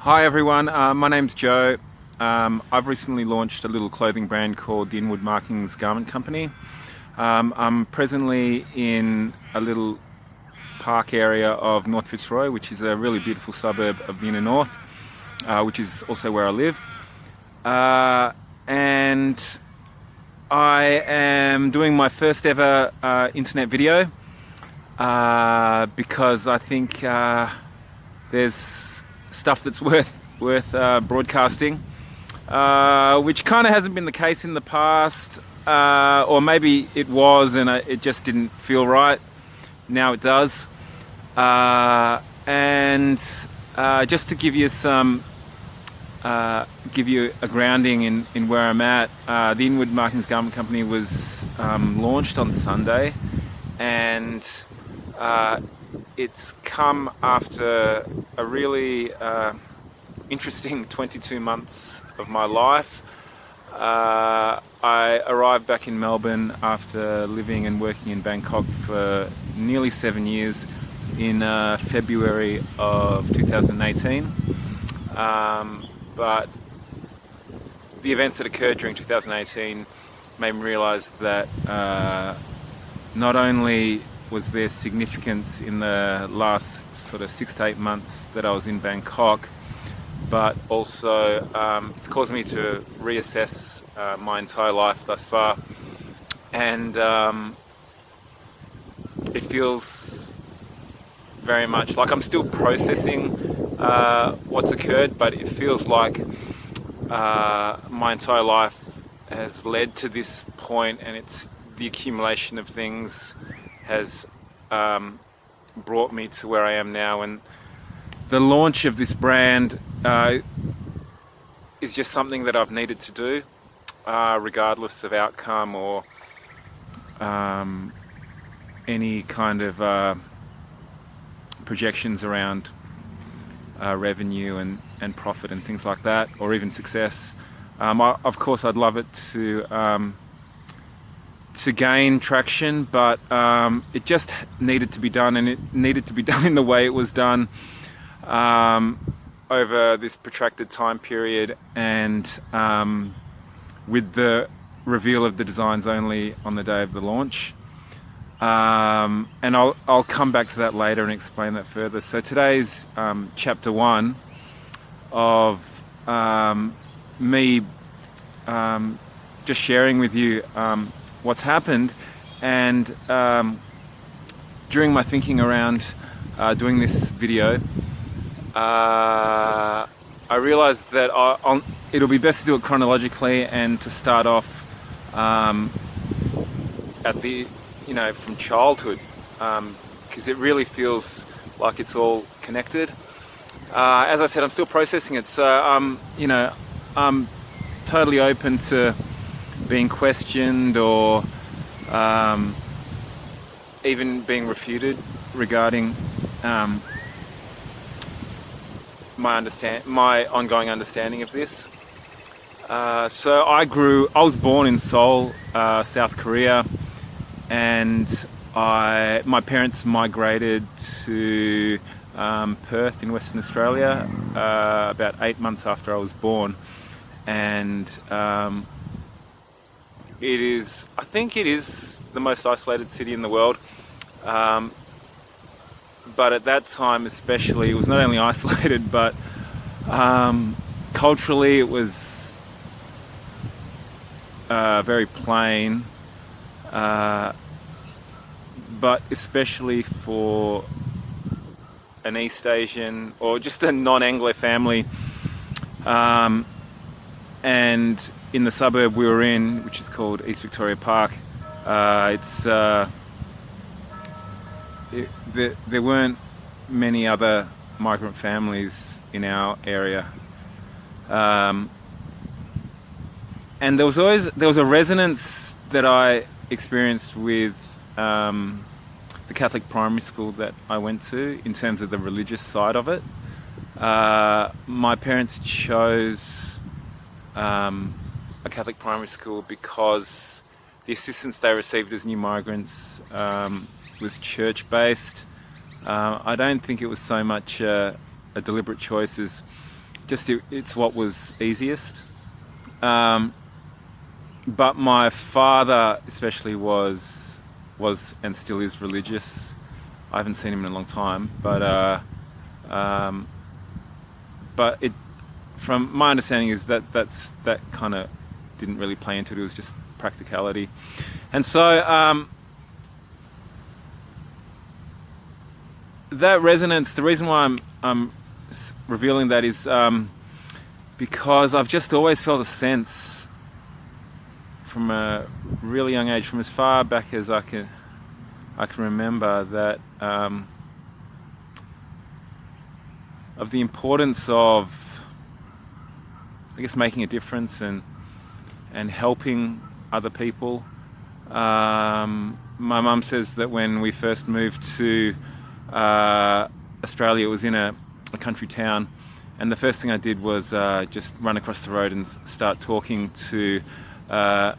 Hi everyone, my name's Joe. I've recently launched a little clothing brand called the Inward Markings Garment Company. I'm presently in a little park area of North Fitzroy, which is a really beautiful suburb of the inner north, which is also where I live. And I am doing my first ever internet video because I think there's stuff that's worth broadcasting, which kind of hasn't been the case in the past, or maybe it was and it just didn't feel right. Now it does, and just to give you a grounding in where I'm at. The Inward Markings Garment Company was launched on Sunday, and it's come after a really interesting 22 months of my life. I arrived back in Melbourne after living and working in Bangkok for nearly 7 years in February of 2018. But the events that occurred during 2018 made me realise that not only was there significance in the last sort of 6 to 8 months that I was in Bangkok, but also it's caused me to reassess my entire life thus far, and it feels very much like I'm still processing what's occurred, but it feels like my entire life has led to this point, and it's the accumulation of things has brought me to where I am now. And the launch of this brand is just something that I've needed to do, regardless of outcome or any kind of projections around revenue and profit and things like that, or even success. Of course, I'd love it to gain traction, but it just needed to be done, and it needed to be done in the way it was done over this protracted time period, and with the reveal of the designs only on the day of the launch. And I'll come back to that later and explain that further. So today's chapter 1 of me just sharing with you what's happened, and during my thinking around doing this video, I realized that it'll be best to do it chronologically, and to start off at the from childhood, because it really feels like it's all connected. As I said, I'm still processing it, so I'm totally open to being questioned or even being refuted regarding my ongoing understanding of this. So I was born in Seoul, South Korea, and my parents migrated to Perth in Western Australia about 8 months after I was born, and I think it is the most isolated city in the world, but at that time especially, it was not only isolated, but culturally it was very plain, but especially for an East Asian or just a non-Anglo family, and in the suburb we were in, which is called East Victoria Park, there weren't many other migrant families in our area, and there was a resonance that I experienced with the Catholic primary school that I went to, in terms of the religious side of it. My parents chose a Catholic primary school because the assistance they received as new migrants was church-based. I don't think it was so much a deliberate choice as it's what was easiest. Um, but my father especially was and still is religious. I haven't seen him in a long time, um, but it, from my understanding, is that kind of didn't really play into it. It was just practicality, and so that resonance. The reason why I'm revealing that is because I've just always felt a sense from a really young age, from as far back as I can remember, that of the importance of, I guess, making a difference and helping other people. My mum says that when we first moved to Australia, it was in a country town, and the first thing I did was just run across the road and start talking to a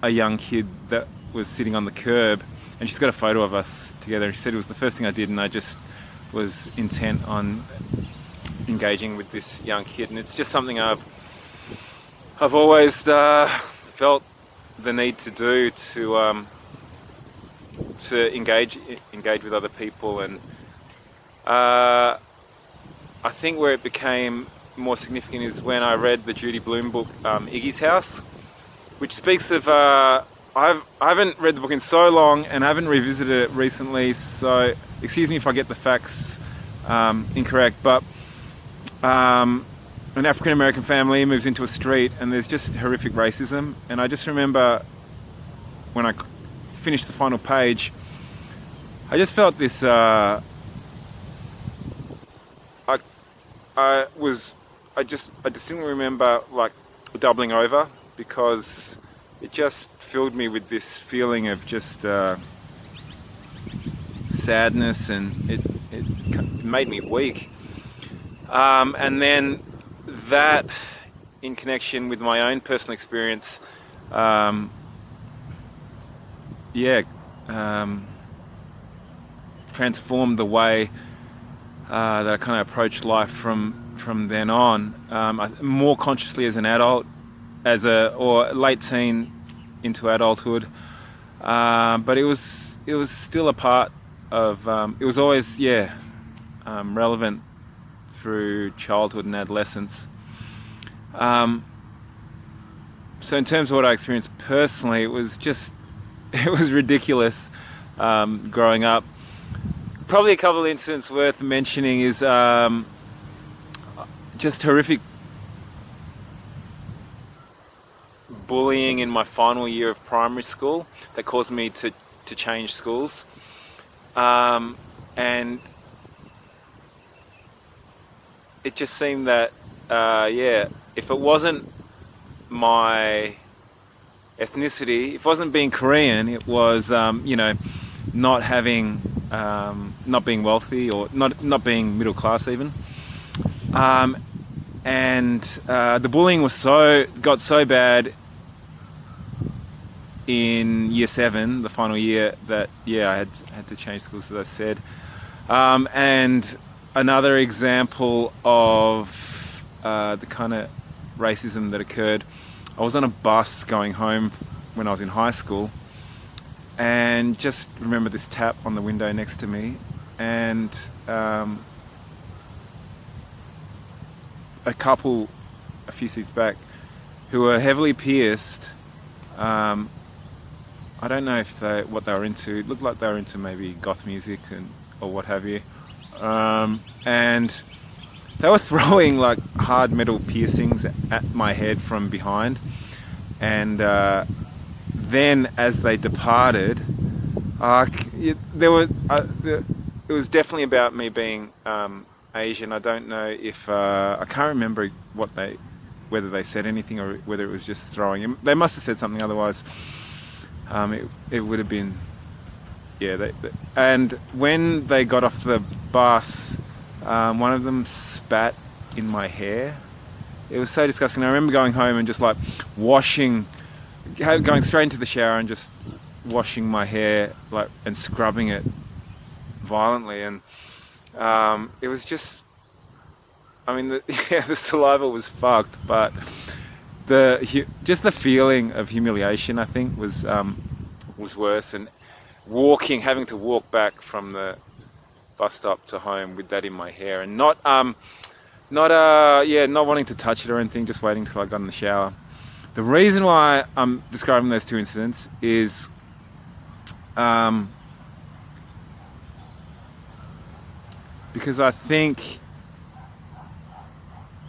young kid that was sitting on the curb, and she's got a photo of us together, and she said it was the first thing I did, and I just was intent on engaging with this young kid. And it's just something I've always felt the need to do, to engage with other people. And I think where it became more significant is when I read the Judy Blume book, Iggy's House, which speaks of I haven't read the book in so long and I haven't revisited it recently, so excuse me if I get the facts incorrect, but an African American family moves into a street and there's just horrific racism. And I just remember when I finished the final page, I just felt this I distinctly remember like doubling over, because it just filled me with this feeling of just sadness, and it made me weak. And then that, in connection with my own personal experience, transformed the way that I kind of approached life from then on, more consciously as an adult, or late teen into adulthood. But it was still a part of. It was always relevant through childhood and adolescence. So in terms of what I experienced personally, it was ridiculous growing up. Probably a couple of incidents worth mentioning is just horrific bullying in my final year of primary school that caused me to change schools. And it just seemed that, if it wasn't my ethnicity, if it wasn't being Korean, it was, not having, not being wealthy, or not being middle class even. And the bullying got so bad in year 7, the final year, that I had to change schools, as I said. And another example of the kind of racism that occurred, I was on a bus going home when I was in high school, and just remember this tap on the window next to me, and a couple a few seats back who were heavily pierced. I don't know what they were into. It looked like they were into maybe goth music or what have you. And they were throwing like hard metal piercings at my head from behind. And then as they departed, it was definitely about me being Asian. I don't know if I can't remember whether they said anything or whether it was just throwing. They must have said something, otherwise it would have been, and when they got off the bus, one of them spat in my hair. It was so disgusting. I remember going home and just like going straight into the shower and just washing my hair and scrubbing it violently. And it was just I mean, yeah, the saliva was fucked, but just the feeling of humiliation, I think, was worse. And having to walk back from the bus stop to home with that in my hair, and not wanting to touch it or anything, just waiting till I got in the shower. The reason why I'm describing those two incidents is because I think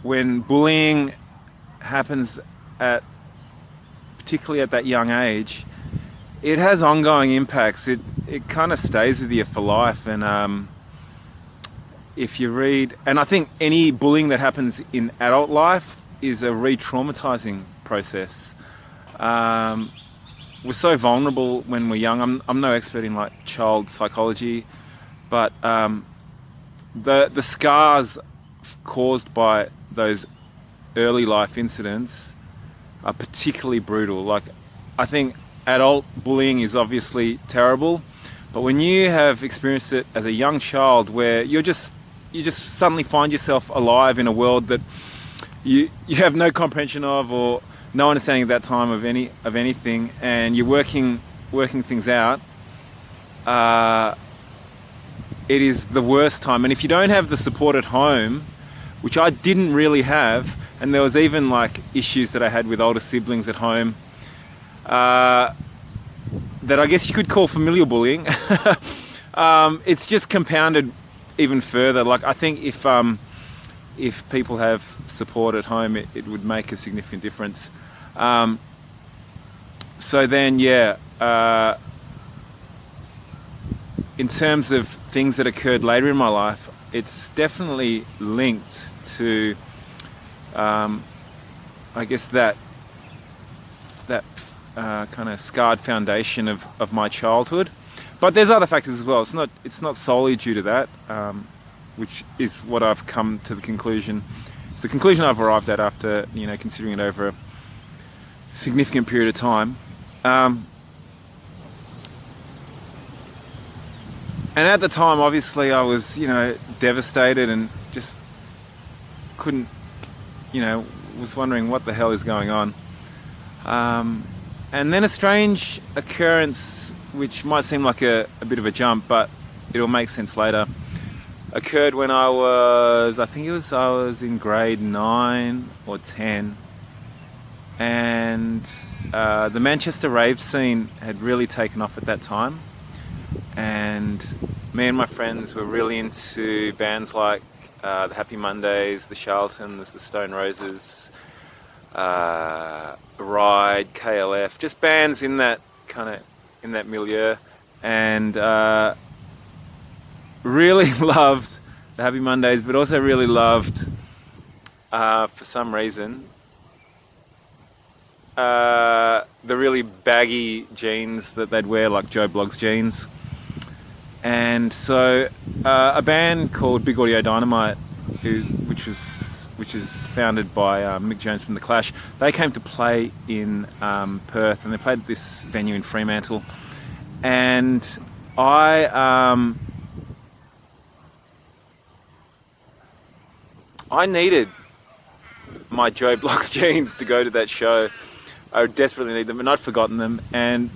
when bullying happens particularly at that young age, it has ongoing impacts. It kind of stays with you for life. And if you read, and I think any bullying that happens in adult life is a re-traumatizing process. We're so vulnerable when we're young. I'm no expert in like child psychology, but the scars caused by those early life incidents are particularly brutal. Like, I think adult bullying is obviously terrible, but when you have experienced it as a young child, where you just suddenly find yourself alive in a world that you have no comprehension of, or no understanding at that time of anything, and you're working things out, it is the worst time. And if you don't have the support at home, which I didn't really have, and there was even like issues that I had with older siblings at home, that I guess you could call familial bullying, it's just compounded even further. Like, I think if people have support at home, it would make a significant difference. So then, in terms of things that occurred later in my life, it's definitely linked to, I guess, that kind of scarred foundation of my childhood. But there's other factors as well. It's not solely due to that, which is what I've come to the conclusion. It's the conclusion I've arrived at after considering it over a significant period of time. And at the time, obviously, I was devastated and just couldn't, was wondering what the hell is going on. And then a strange occurrence, which might seem like a bit of a jump, but it'll make sense later, occurred when I was in grade 9 or 10, and the Manchester rave scene had really taken off at that time, and me and my friends were really into bands like the Happy Mondays, the Charlatans, the Stone Roses, Ride, KLF, just bands in that milieu, and really loved the Happy Mondays, but also really loved, for some reason, the really baggy jeans that they'd wear, like Joe Blogg's jeans. And so a band called Big Audio Dynamite, which is founded by Mick Jones from The Clash, they came to play in Perth, and they played at this venue in Fremantle. And I needed my Joe Blogg's jeans to go to that show. I desperately needed them, and I'd forgotten them. And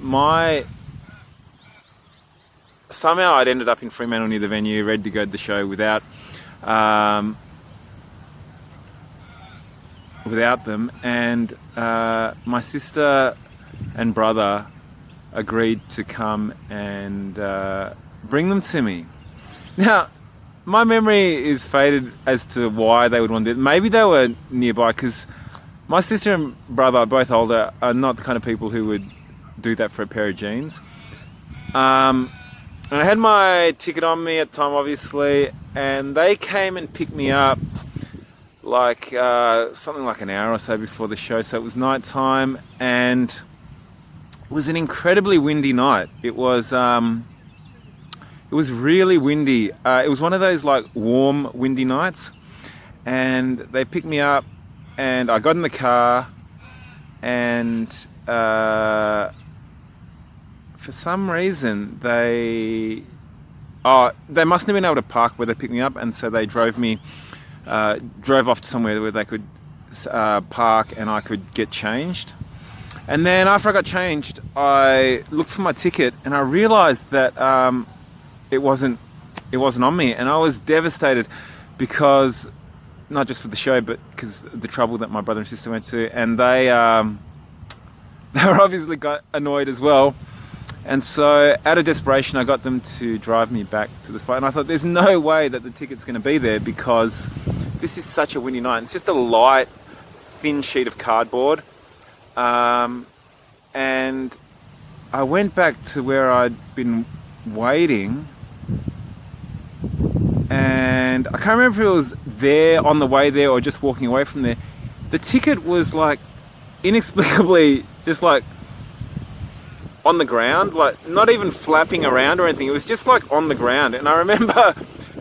somehow I'd ended up in Fremantle near the venue, ready to go to the show without them. And my sister and brother agreed to come and bring them to me. Now, my memory is faded as to why they would want to do it. Maybe they were nearby, because my sister and brother, both older, are not the kind of people who would do that for a pair of jeans. And I had my ticket on me at the time, obviously, and they came and picked me up like something like an hour or so before the show. So it was night time, and it was an incredibly windy night. It was really windy. It was one of those like warm, windy nights, and they picked me up, and I got in the car, and for some reason they mustn't have been able to park where they picked me up, and so they drove me drove off to somewhere where they could park and I could get changed. And then after I got changed, I looked for my ticket and I realised that it wasn't on me, and I was devastated because not just for the show, but because the trouble that my brother and sister went to, and they were obviously got annoyed as well. And so out of desperation, I got them to drive me back to the spot. And I thought, there's no way that the ticket's going to be there because this is such a windy night. It's just a light, thin sheet of cardboard. And I went back to where I'd been waiting. And I can't remember if it was there on the way there or just walking away from there. The ticket was like inexplicably just like on the ground, like not even flapping around or anything. It was just like on the ground. And I remember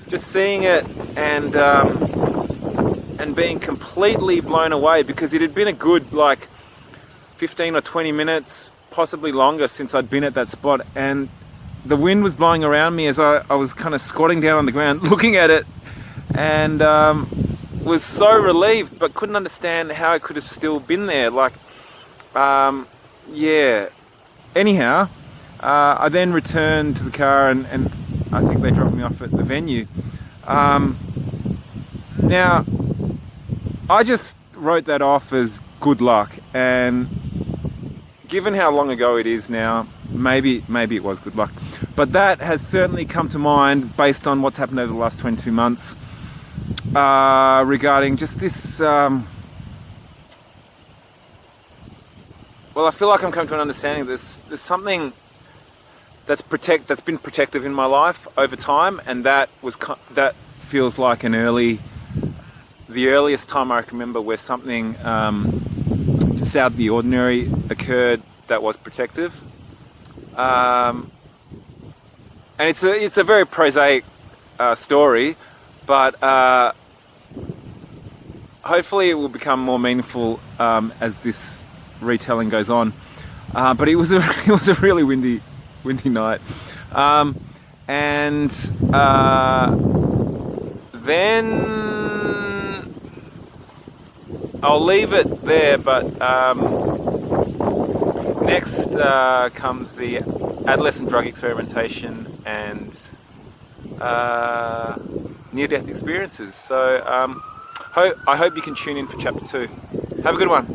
just seeing it and being completely blown away because it had been a good like 15 or 20 minutes, possibly longer, since I'd been at that spot. And the wind was blowing around me as I was kind of squatting down on the ground looking at it, and was so relieved but couldn't understand how it could have still been there. Like, yeah. Anyhow, I then returned to the car and I think they dropped me off at the venue. Now, I just wrote that off as good luck, and given how long ago it is now, maybe it was good luck. But that has certainly come to mind based on what's happened over the last 22 months regarding just this. Well, I feel like I'm coming to an understanding that there's something that's been protective in my life over time, and that feels like the earliest time I can remember where something just out of the ordinary occurred that was protective. And it's a very prosaic story, but hopefully it will become more meaningful as this retelling goes on. But it was a really windy night, and then I'll leave it there. But next comes the adolescent drug experimentation and near-death experiences. So I hope you can tune in for chapter 2. Have a good one.